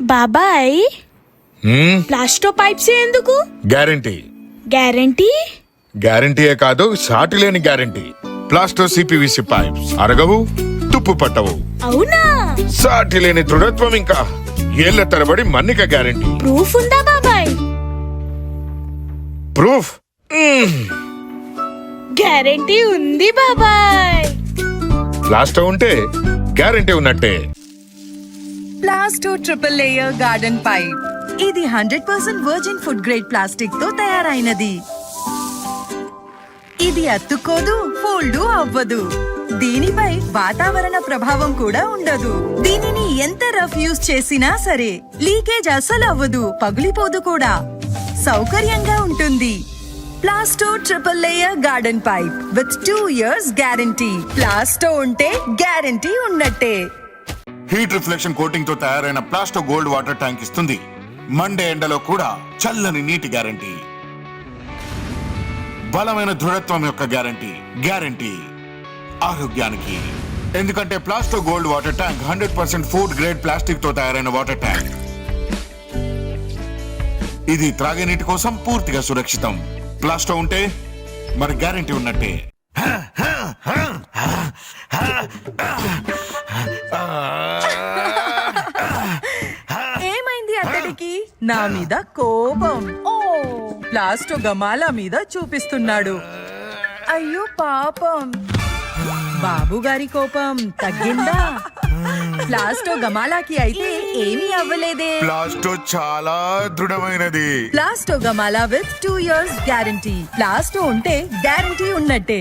బాబాయ్ ప్లాస్టో పైప్స్ ఎందుకు? Guarantee. Guarantee? గ్యారంటీయే కాదు, సాటి లేని గ్యారంటీ. ప్లాస్టో సిపివిసి పైప్స్ అరగవు, తుప్పు పట్టవు. అవునా? సాటి లేని దృఢత్వం, ఇంకా ఏళ్ల తరబడి మన్నిక గ్యారంటీ. ప్రూఫ్ ఉందా బాబాయ్? ప్రూఫ్ గ్యారంటీ ఉంది బాబాయ్. ప్లాస్టో ఉంటే గ్యారంటీ ఉన్నట్టే. ప్లాస్టో ట్రిపుల్ లేయర్ గార్డెన్ పైప్. ఇది 100% వర్జిన్ ఫుడ్ గ్రేడ్ ప్లాస్టిక్ తో తయారైనది. ఇది అతుక్కోదు, ఫోల్డ్ అవ్వదు. దీనిపై వాతావరణ ప్రభావం కూడా ఉండదు. దీనిని ఎంత రఫ్ యూజ్ చేసినా సరే లీకేజ్ అసలు అవ్వదు, పగిలిపోదు కూడా. సౌకర్యంగా ఉంటుంది. Plasto triple layer garden pipe with 2 years guarantee. Plasto ఉంటే గ్యారంటీ ఉన్నట్టే. హీట్ రిఫ్లెక్షన్ కోటింగ్ తో తయారైన ప్లాస్టో గోల్డ్ వాటర్ ట్యాంక్ ఇస్తుంది. మండే ఎండలో కూడా చల్లని నీటి గ్యారంటీ. బలమైన దృఢత్వం యొక్క గ్యారంటీ. గ్యారంటీ ఆరోగ్యానికి. ఎందుకంటే Plasto gold water tank 100% food grade plastic తో తయారైన వాటర్ ట్యాంక్. ఇది త్రాగే నీటి కోసం పూర్తిగా సురక్షితం. ప్లాస్టో ఉంటే మరి గ్యారంటీ ఉన్నట్టే. ఏమైంది అతడికి? నా మీద కోపం. ఓ, ప్లాస్టో గమాలా మీద చూపిస్తున్నాడు. అయ్యో పాపం. బాబు గారి కోపం తగ్గిందా? ప్లాస్టో గమాలాకి అయితే ఏమీ అవ్వలేదే. ప్లాస్టో చాలా దృఢమైనది. ప్లాస్టో గమాలా విత్ 2 years గ్యారంటీ. ప్లాస్టో ఉంటే గ్యారంటీ ఉన్నట్టే.